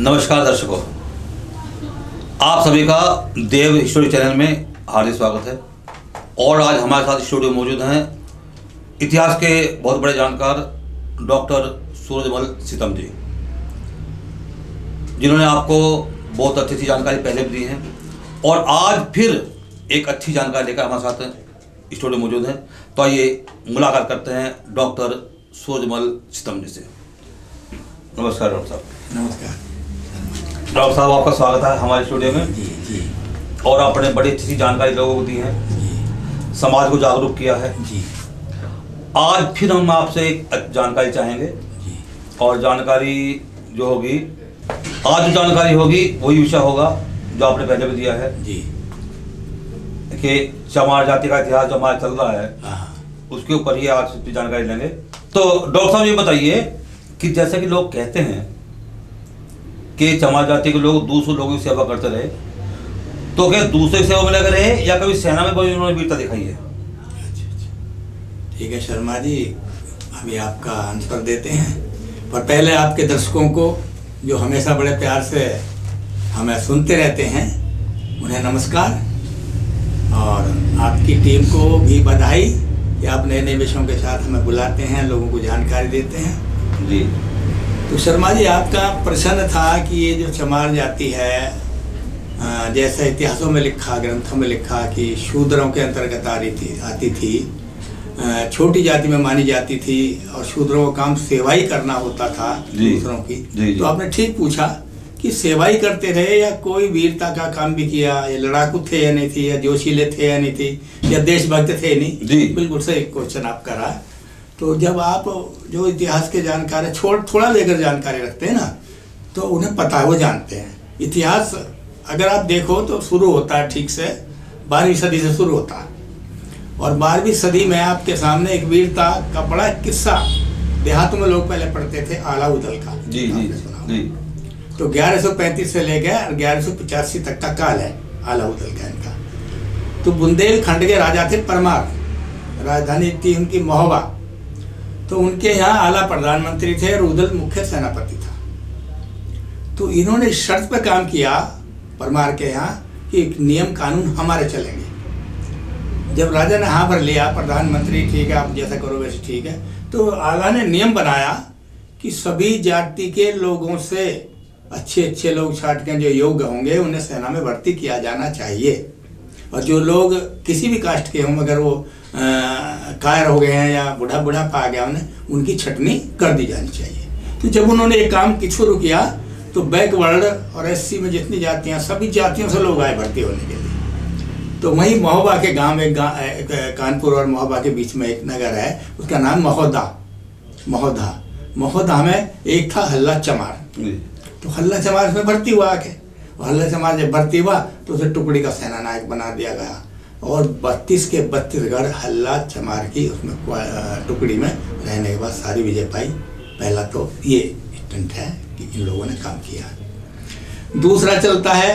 नमस्कार दर्शकों, आप सभी का देव हिस्टोरी चैनल में हार्दिक स्वागत है। और आज हमारे साथ स्टूडियो मौजूद हैं इतिहास के बहुत बड़े जानकार डॉक्टर सूरजमल सीतम जी, जिन्होंने आपको बहुत अच्छी अच्छी जानकारी पहले भी दी है और आज फिर एक अच्छी जानकारी लेकर हमारे साथ स्टूडियो मौजूद हैं। तो आइए मुलाकात करते हैं डॉक्टर सूरजमल सीतम जी से। नमस्कार डॉक्टर साहब। नमस्कार डॉक्टर साहब, आपका स्वागत है हमारे स्टूडियो में। जी। और आपने बड़ी अच्छी जानकारी लोगों को दी है, समाज को जागरूक किया है जी। आज फिर हम आपसे एक जानकारी चाहेंगे जी। और जानकारी जो होगी, आज जो जानकारी होगी वही विषय होगा जो आपने पहले भी दिया है जी कि चमार जाति का इतिहास जो हमारा चल रहा है हाँ। उसके ऊपर ही आज की जानकारी लेंगे। तो डॉक्टर साहब ये बताइए कि जैसे कि लोग कहते हैं कि चमार जाति के लोग दूसरे लोगों की सेवा करते रहे, तो क्या दूसरे की सेवा में लगे रहे या कभी सेना में भी उन्होंने वीरता दिखाई है? अच्छा। ठीक है शर्मा जी, अभी आपका आंसर देते हैं, पर पहले आपके दर्शकों को जो हमेशा बड़े प्यार से हमें सुनते रहते हैं उन्हें नमस्कार, और आपकी टीम को भी बधाई कि आप नए नए विषयों के साथ हमें बुलाते हैं, लोगों को जानकारी देते हैं। जी। तो शर्मा जी, आपका प्रश्न था कि ये जो चमार जाति है, जैसा इतिहासों में लिखा, ग्रंथों में लिखा कि शूद्रों के अंतर्गत आती थी, छोटी जाति में मानी जाती थी और शूद्रों का काम सेवा ही करना होता था दूसरों की। जी। तो आपने ठीक पूछा कि सेवा ही करते रहे या कोई वीरता का काम भी किया, या लड़ाकू थे या नहीं थे, या जोशीले थे या नहीं थे, या देशभक्त थे नहीं। जी। बिल्कुल सही क्वेश्चन आप करा। तो जब आप जो इतिहास के जानकार है, थोड़ा लेकर जानकारी रखते हैं ना, तो उन्हें पता है, वो जानते हैं। इतिहास अगर आप देखो तो शुरू होता है ठीक से 12वीं सदी से शुरू होता है, और 12वीं सदी में आपके सामने एक वीरता का बड़ा किस्सा देहातों में लोग पहले पढ़ते थे, आलाउदल का। जी जी जी। तो 1135 से लेकर 1185 तक का काल है आलाउदल का इनका। तो बुंदेलखंड के राजा थे परमार, राजधानी थी उनकी महोबा। तो उनके यहाँ आला प्रधानमंत्री थे और उदल मुख्य सेनापति था। तो इन्होंने इस शर्त पर काम किया परमार के यहाँ कि नियम कानून हमारे चलेंगे। जब राजा ने हाँ भर लिया, प्रधानमंत्री ठीक है, आप जैसा करो वैसे ठीक है, तो आला ने नियम बनाया कि सभी जाति के लोगों से अच्छे लोग छाट के जो योग्य होंगे उन्हें सेना में भर्ती किया जाना चाहिए, और जो लोग किसी भी कास्ट के हों, मगर वो कायर हो गए हैं या बूढ़ा पा गया उन्हें, उनकी छटनी कर दी जानी चाहिए। तो जब उन्होंने एक काम की शुरू किया तो बैकवर्ड और एससी में जितनी जातियां, सभी जातियों से लोग आए भर्ती होने के लिए। तो वहीं महोबा के गांव एक कानपुर और महोबा के बीच में एक नगर है, उसका नाम महोदा में एक था हल्ला चमार। तो हल्ला चमार उसमें भर्ती हुआ आके, और हल्ला चमार जब भर्ती हुआ तो उसे टुकड़ी का सेना नायक बना दिया गया, और 32 के 32 गढ़ हल्ला चमार की उसमें टुकड़ी में रहने के बाद सारी विजय पाई। पहला तो ये स्टंट है कि इन लोगों ने काम किया। दूसरा चलता है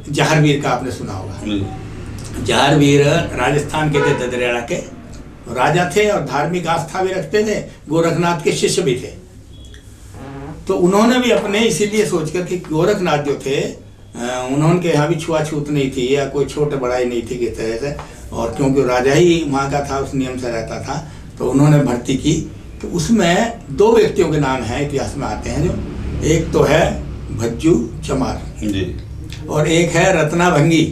जहारवीर का, आपने सुना होगा। जहारवीर राजस्थान के थे, ददरेड़ा के राजा थे और धार्मिक आस्था भी रखते थे, गोरखनाथ के शिष्य भी थे। तो उन्होंने भी अपने इसीलिए सोचकर कि गोरखनाथ जो थे, उन्होंने यहाँ भी छुआछूत नहीं थी या कोई छोटे बड़ाई नहीं थी किस तरह से, और क्योंकि राजा ही वहाँ का था, उस नियम से रहता था, तो उन्होंने भर्ती की। तो उसमें 2 व्यक्तियों के नाम हैं इतिहास में आते हैं, जो एक तो है भज्जू चमार जी, और एक है रत्नाभंगी।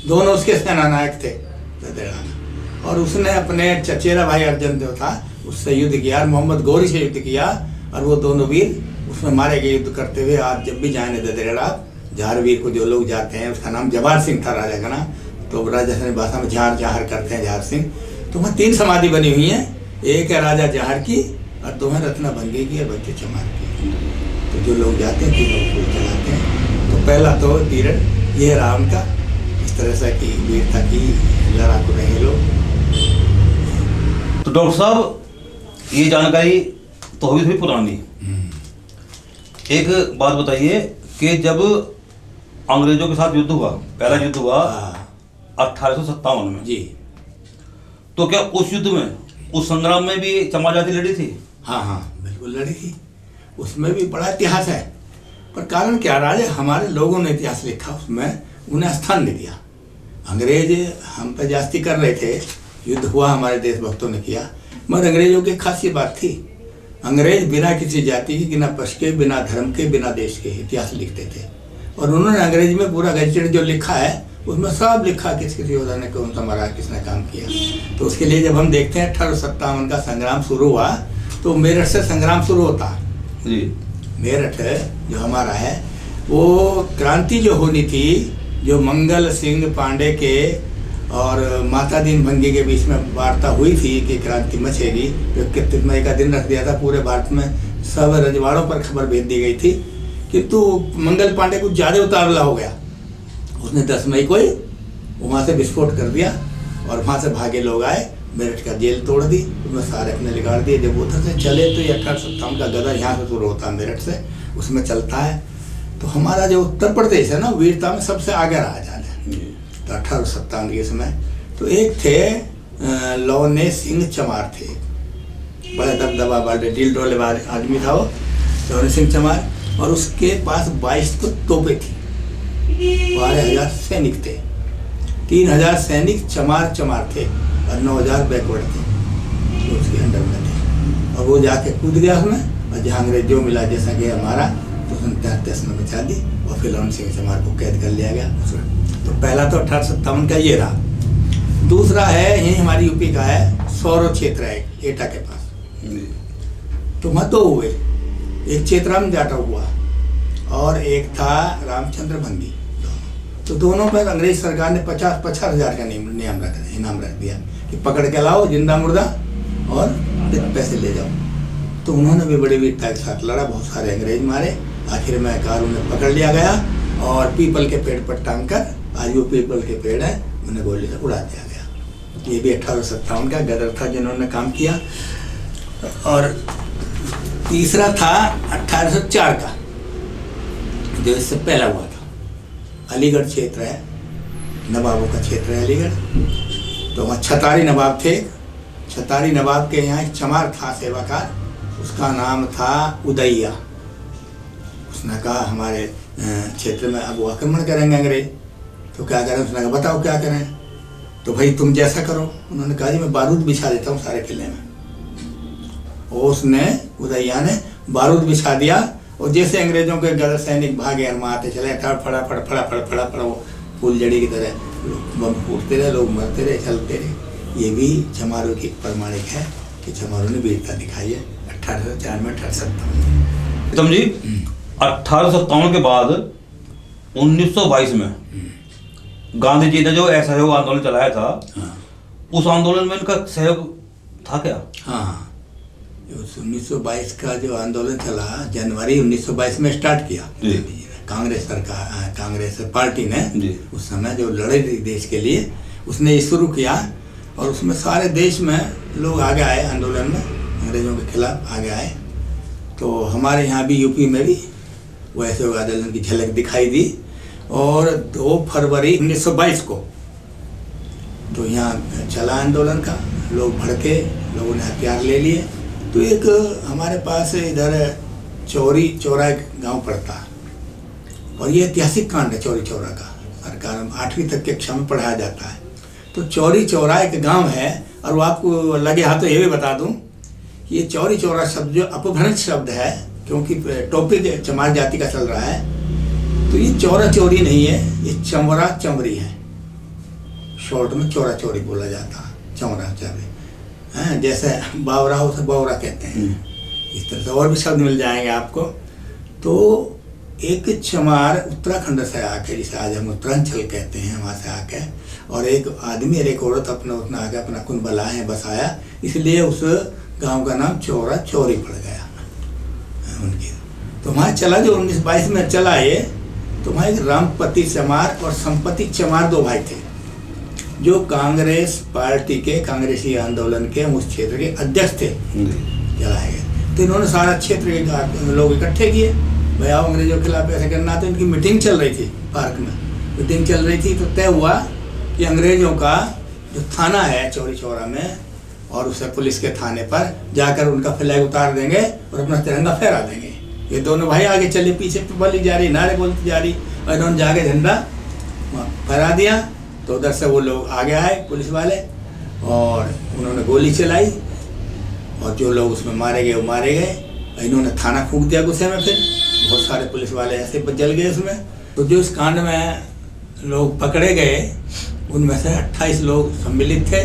दोनों उसके सेना नायक थे और उसने अपने चचेरा भाई अर्जुन जो था उससे युद्ध किया, मोहम्मद गौरी से युद्ध किया, और वो दोनों वीर उसमें मारे गए युद्ध करते हुए। आज जब भी जाए ददरेड़ा, जहारवीर को जो लोग जाते हैं, उसका नाम जवाहर सिंह था राजा का नाम, तो राजस्थानी भाषा में जहार करते हैं, जहार सिंह। तो वहाँ 3 समाधि बनी हुई हैं, एक है राजा जहार की और 2 है रत्नाभंगी की और भज्जू चमार की। तो जो लोग जाते हैं 3 लोग को चलाते हैं। तो पहला तो पीरियड ये रहा उनका, इस तरह से कि वीरता की, लड़ाकू रहे लोग। तो डॉक्टर साहब, ये जानकारी तो होगी थोड़ी पुरानी। एक बात बताइए कि जब अंग्रेजों के साथ युद्ध हुआ, पहला युद्ध हुआ 1857 में जी, तो क्या उस युद्ध में, उस संग्राम में भी चमार जाति लड़ी थी? हाँ बिल्कुल लड़ी थी। उसमें भी बड़ा इतिहास है। पर कारण क्या रहा है, हमारे लोगों ने इतिहास लिखा, उसमें उन्हें स्थान नहीं दिया। अंग्रेज हम पे जास्ती कर रहे थे, युद्ध हुआ हमारे देशभक्तों ने किया, मगर अंग्रेजों की खास ये बात थी, अंग्रेज बिना किसी जाति के, बिना पक्ष के, बिना धर्म के, बिना देश के इतिहास लिखते थे। और उन्होंने अंग्रेजी में पूरा गजटेड जो लिखा है उसमें सब लिखा किस किस योद्धा ने कौन सा मारा, किसने काम किया। तो उसके लिए जब हम देखते हैं 1857 का संग्राम शुरू हुआ तो मेरठ से संग्राम शुरू होता जी। मेरठ जो हमारा है वो क्रांति जो होनी थी, जो मंगल सिंह पांडे के और माता दीन भंगी के बीच में वार्ता हुई थी कि क्रांति मचेगी, तो 31 मई का दिन रख दिया था, पूरे भारत में सब रजवाड़ों पर खबर भेज दी गई थी, किंतु मंगल पांडे कुछ ज़्यादा उतावला हो गया, उसने 10 मई को ही वहाँ से विस्फोट कर दिया और वहाँ से भागे लोग आए, मेरठ का जेल तोड़ दी, उसमें सारे अपने निकाल दिए। जब उधर से चले तो ये 1857 का गदर यहाँ से शुरू होता है, मेरठ से, उसमें चलता है। तो हमारा जो उत्तर प्रदेश है ना, वीरता में सबसे आगे रहा जाने। तो 1857 के समय तो एक थे लौने सिंह चमार थे, बड़े दबदबा वाले दिल डोले वाले आदमी था वो लौने सिंह चमार, और उसके पास 22 तो तोपें थी, 12,000 सैनिक थे, 3,000 सैनिक चमार थे और 9,000 बैकवर्ड थे जो उसके अंडर में थे। और वो जाके कूद गया उसमें, और जहाँ अंग्रेज जो मिला जैसा कि हमारा, तो उसने 33 में बचा दी और फिर लौन सिंह चमार को कैद कर लिया गया। तो पहला तो 1857 का ये रहा। दूसरा है यही हमारी यूपी का है, सौरव क्षेत्र है एटा के पास, तो वहाँ 2 हुए, एक चेतराम जाटव हुआ और एक था रामचंद्र भंगी। तो दोनों पर अंग्रेज सरकार ने 50-50 हज़ार का इनाम रख दिया कि पकड़ के लाओ जिंदा मुर्दा और पैसे ले जाओ। तो उन्होंने भी बड़ी वीरता के साथ लड़ा, बहुत सारे अंग्रेज मारे, आखिर में कार उन्हें पकड़ लिया गया और पीपल के पेड़ पर टांग कर, आज वो पीपल के पेड़ है, उन्हें गोली से उड़ा दिया गया। ये भी 1857 का गदर था जिन्होंने काम किया। और तीसरा था 1804 का, जो इससे पहला हुआ था, अलीगढ़ क्षेत्र है, नवाबों का क्षेत्र है अलीगढ़। तो वहाँ छतारी नवाब थे, छतारी नवाब के यहाँ एक चमार था सेवाकार, उसका नाम था उदैया। उसने कहा हमारे क्षेत्र में अब वो आक्रमण करेंगे अंग्रेज, तो क्या करें? उसने कहा बताओ क्या करें? तो भाई तुम जैसा करो। उन्होंने कहा जी मैं बारूद बिछा देता हूँ सारे किले में। और उसने उदैया ने बारूद बिछा दिया और जैसे अंग्रेजों के गदर सैनिक भागे और मारते चले, फड़ा वो फूलझड़ी की तरह बम फूटते रहे, लोग मरते रहे, चलते रहे। ये भी चमारों की प्रमाणिक है कि चमारों ने वीरता दिखाई है 1804 में 1857। तुम जी 1857 के बाद 1922 में गांधी जी ने जो असहयोग आंदोलन चलाया था, हाँ। उस उस आंदोलन में इनका सहयोग था क्या? हाँ, 1922 का जो आंदोलन चला, जनवरी 1922 में स्टार्ट किया कांग्रेस सरकार, कांग्रेस पार्टी ने उस समय जो लड़े थी देश के लिए, उसने ये शुरू किया और उसमें सारे देश में लोग आगे आए आंदोलन में, अंग्रेजों के खिलाफ आगे आए। तो हमारे यहाँ भी यूपी में भी वैसे आंदोलन की झलक दिखाई दी। और 2 फरवरी 1922 को तो यहाँ चला आंदोलन का, लोग भड़के, लोगों ने हथियार ले लिए। तो एक हमारे पास इधर चौरी चौरा एक गाँव पड़ता है और ये ऐतिहासिक कांड है चौरी चौरा का, सरकार 8वीं तक के कक्षा में पढ़ाया जाता है। तो चौरी चौरा एक गांव है और वो आपको लगे हाथ तो ये भी बता दूं कि ये चौरी चौरा शब्द जो अपभ्रंश शब्द है, क्योंकि टॉपिक चमार जाति का चल रहा है, तो ये चौरा चौरी नहीं है, ये चमरा चमरी है। शॉर्ट में चौरा चौरी बोला जाता है, चमरा चमरी है। जैसे बावरा हो तो बावरा कहते हैं, इस तरह से और भी शब्द मिल जाएंगे आपको। तो एक चमार उत्तराखंड से आके, जिसे आज हम उत्तरांचल कहते हैं, वहाँ से आके, और एक आदमी और एक औरत अपना उतना आके अपना कुन बनाए बसाया, इसलिए उस गांव का नाम चौरा चौरी पड़ गया उनकी। तो वहाँ चला जो 1922 में चला ये, तो वहाँ एक रामपति चमार और संपति चमार 2 भाई थे जो कांग्रेस पार्टी के, कांग्रेसी आंदोलन के उस क्षेत्र के अध्यक्ष थे, चलाए गए। तो इन्होंने सारा क्षेत्र के लोग इकट्ठे किए, भाई आओ अंग्रेजों के खिलाफ ऐसा करना। तो इनकी मीटिंग चल रही थी, पार्क में मीटिंग चल रही थी। तो तय हुआ कि अंग्रेजों का जो थाना है चौरी चौरा में, और उसे पुलिस के थाने पर जाकर उनका फ्लैग उतार देंगे और अपना तिरंगा फहरा देंगे। ये दोनों भाई आगे चले, पीछे बोली जा रही, नारे बोलती जा रही, और इन्होंने जाके झंडा फहरा दिया। तो उधर से वो लोग आगे आए पुलिस वाले, और उन्होंने गोली चलाई, और जो लोग उसमें मारे गए वो मारे गए। इन्होंने थाना फूंक दिया गुस्से में, फिर बहुत सारे पुलिस वाले ऐसे जल गए उसमें। तो जो इस कांड में लोग पकड़े गए उनमें से 28 लोग सम्मिलित थे।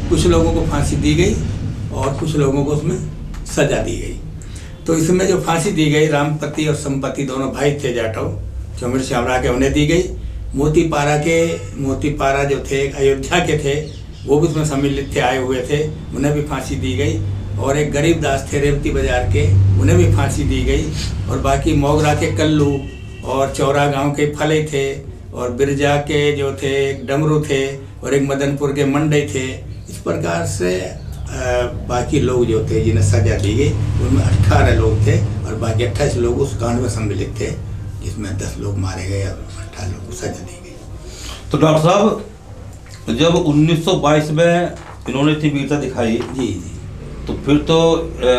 कुछ लोगों को फांसी दी गई और कुछ लोगों को उसमें सजा दी गई। तो इसमें जो फांसी दी गई, रामपति और संपत्ति दोनों भाई थे जाटव, चौमिर श्यामरा के, उन्हें दी गई। मोतीपारा जो थे अयोध्या के थे, वो भी उसमें सम्मिलित थे, आए हुए थे, उन्हें भी फांसी दी गई। और एक गरीब दास थे रेवती बाजार के, उन्हें भी फांसी दी गई। और बाकी मोगरा के कल्लू और चौरा गांव के फले थे, और बिरजा के जो थे एक डमरू थे, और एक मदनपुर के मंडई थे। इस प्रकार से बाकी लोग जो थे जिन्हें सजा दी गई उनमें 18 लोग थे, और बाकी 28 लोग उस कांड में सम्मिलित थे, जिसमें 10 लोग मारे गए और 18 लोगों को सजा दी गई। तो डॉक्टर साहब, जब 1922 में इन्होंने इतनी वीरता दिखाई, जी जी, तो फिर तो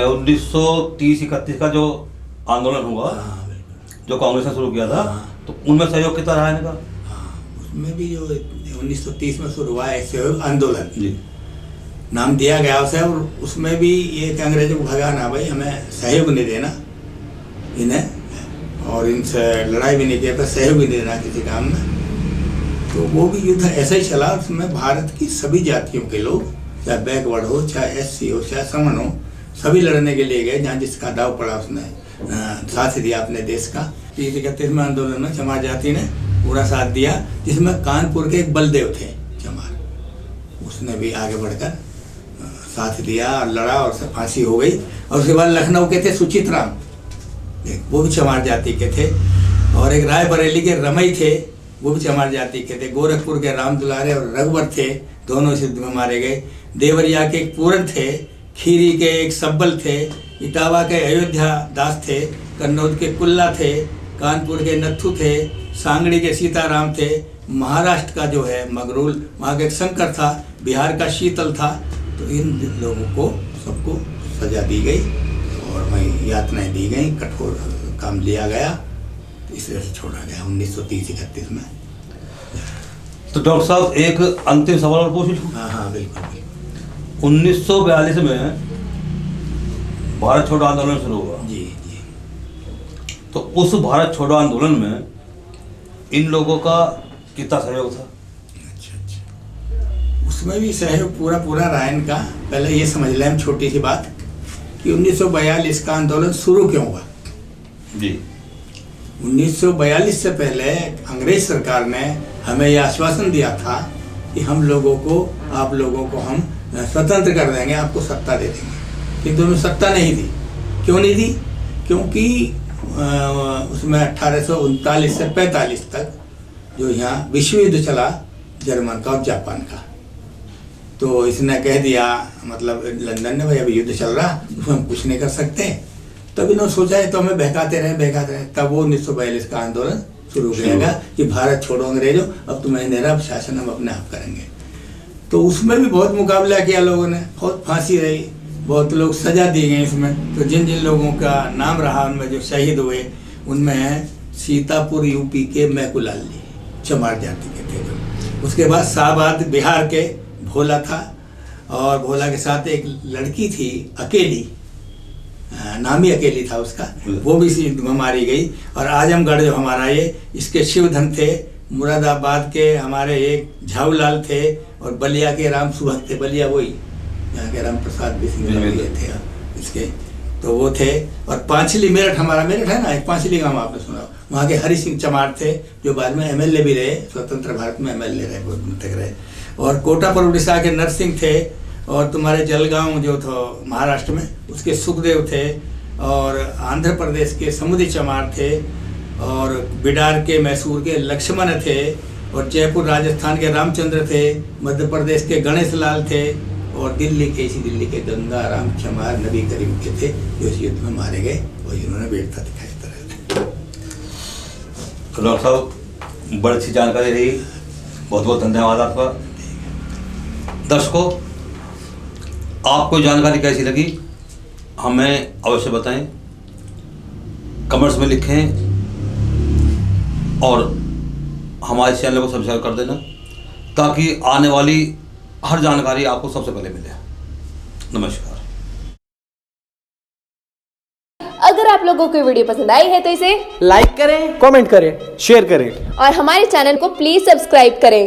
1930-31 का जो आंदोलन हुआ, हाँ बिल्कुल, जो कांग्रेस ने शुरू किया था, हाँ। तो उनमें सहयोग कितना रहा इनका? हाँ, उसमें भी जो 1930 में शुरू हुआ है सहयोग आंदोलन, जी, नाम दिया गया उसे। और उसमें भी ये कि अंग्रेजों को भगाना, भाई हमें सहयोग नहीं देना इन्हें, और इनसे लड़ाई भी नहीं किया, पर सहयोग भी नहीं देना किसी काम में। तो वो भी युद्ध ऐसा ही चला। उसमें भारत की सभी जातियों के लोग, चाहे बैकवर्ड हो, चाहे SC हो, चाहे समन हो, सभी लड़ने के लिए गए। जहाँ जिसका दाव पड़ा उसने साथ दिया अपने देश का। 31वें आंदोलन में चमार जाति ने पूरा साथ दिया, जिसमें कानपुर के एक बलदेव थे चमार, उसने भी आगे बढ़कर साथ दिया और लड़ा, और उससे फांसी हो गई। और उसके बाद लखनऊ के थे सुचित राम, वो भी चमार जाति के थे। और एक रायबरेली के रमई थे, वो भी चमार जाति के थे। गोरखपुर के राम दुलारे और रघुवर थे, दोनों इस युद्ध में मारे गए। देवरिया के एक पूरन थे, खीरी के एक सब्बल थे, इटावा के अयोध्या दास थे, कन्नौज के कुल्ला थे, कानपुर के नत्थु थे, सांगड़ी के सीताराम थे, महाराष्ट्र का जो है मगरूल, वहाँ का एक शंकर था, बिहार का शीतल था। तो इन लोगों को सबको सजा दी गई और वहीं यातनाएं दी गई, कठोर काम लिया गया, इसलिए से छोड़ा गया 1930-31 में। तो डॉक्टर साहब, एक अंतिम सवाल और पूछ लूं? हाँ हाँ बिल्कुल बिल्कुल। 1942 में भारत छोड़ो आंदोलन शुरू हुआ। जी जी। तो उस भारत छोड़ो आंदोलन में इन लोगों का कितना सहयोग था? अच्छा अच्छा, उसमें भी सहयोग पूरा रहा इनका। पहले ये समझ लें हम छोटी सी बात कि 1942 का आंदोलन शुरू क्यों हुआ। जी, 1942 से पहले अंग्रेज सरकार ने हमें यह आश्वासन दिया था कि हम लोगों को, आप लोगों को हम स्वतंत्र कर देंगे, आपको सत्ता दे देंगे। किंतु उन्हें सत्ता नहीं दी। क्यों नहीं दी? क्योंकि उसमें 1839 से 45 तक जो यहाँ विश्व युद्ध चला जर्मन का और जापान का, तो इसने कह दिया, मतलब लंदन ने, भाई अभी युद्ध चल रहा, उसमें हम कुछ नहीं कर सकते। तब इन्होंने सोचा है तो हमें बहकाते रहे। तब वो 1942 का आंदोलन शुरू किया कि भारत छोड़ो अंग्रेजों, अब तुम्हें निरप शासन हम अपने आप करेंगे। तो उसमें भी बहुत मुकाबला किया लोगों ने, बहुत फांसी रही, बहुत लोग सजा दी गई इसमें। तो जिन जिन लोगों का नाम रहा उनमें जो शहीद हुए, उनमें है सीतापुर यूपी के मैकुलाल जी, चमार जाति के थे जो। उसके बाद शाहबाद बिहार के भोला था, और भोला के साथ एक लड़की थी अकेली, नाम ही अकेली था उसका, वो भी इसी युद्ध में मारी गई। और आजमगढ़ जो हमारा ये, इसके शिवधन थे। मुरादाबाद के हमारे एक झाऊलाल थे, और बलिया के राम सुभग थे, बलिया वही यहाँ के राम प्रसाद भी सिंह थे इसके, तो वो थे। और पांचली मेरठ, हमारा मेरठ है ना, एक पांचली गांव आपने सुना, वहाँ के हरि सिंह चमार थे, जो बाद में MLA भी रहे, स्वतंत्र भारत में MLA रहे, बहुत दिन तक रहे। और कोटा पर उड़ीसा के नरसिंह थे, और तुम्हारे जलगांव जो था महाराष्ट्र में, उसके सुखदेव थे। और आंध्र प्रदेश के समुद्री चमार थे, और बिडार के मैसूर के लक्ष्मण थे, और जयपुर राजस्थान के रामचंद्र थे, मध्य प्रदेश के गणेश लाल थे, और दिल्ली के गंगा राम चमार नबी करीम के थे, जो इस युद्ध में मारे गए और इन्होंने वीरता दिखाई। तो डॉक्टर साहब, बड़ी अच्छी जानकारी रही, बहुत बहुत धन्यवाद आपका। दर्शकों, आपको जानकारी कैसी लगी हमें अवश्य बताएं। कमेंट्स में लिखें और हमारे चैनल को सब्सक्राइब कर देना, ताकि आने वाली हर जानकारी आपको सबसे पहले मिले। नमस्कार। अगर आप लोगों को वीडियो पसंद आई है तो इसे लाइक करें, कमेंट करें, शेयर करें और हमारे चैनल को प्लीज सब्सक्राइब करें।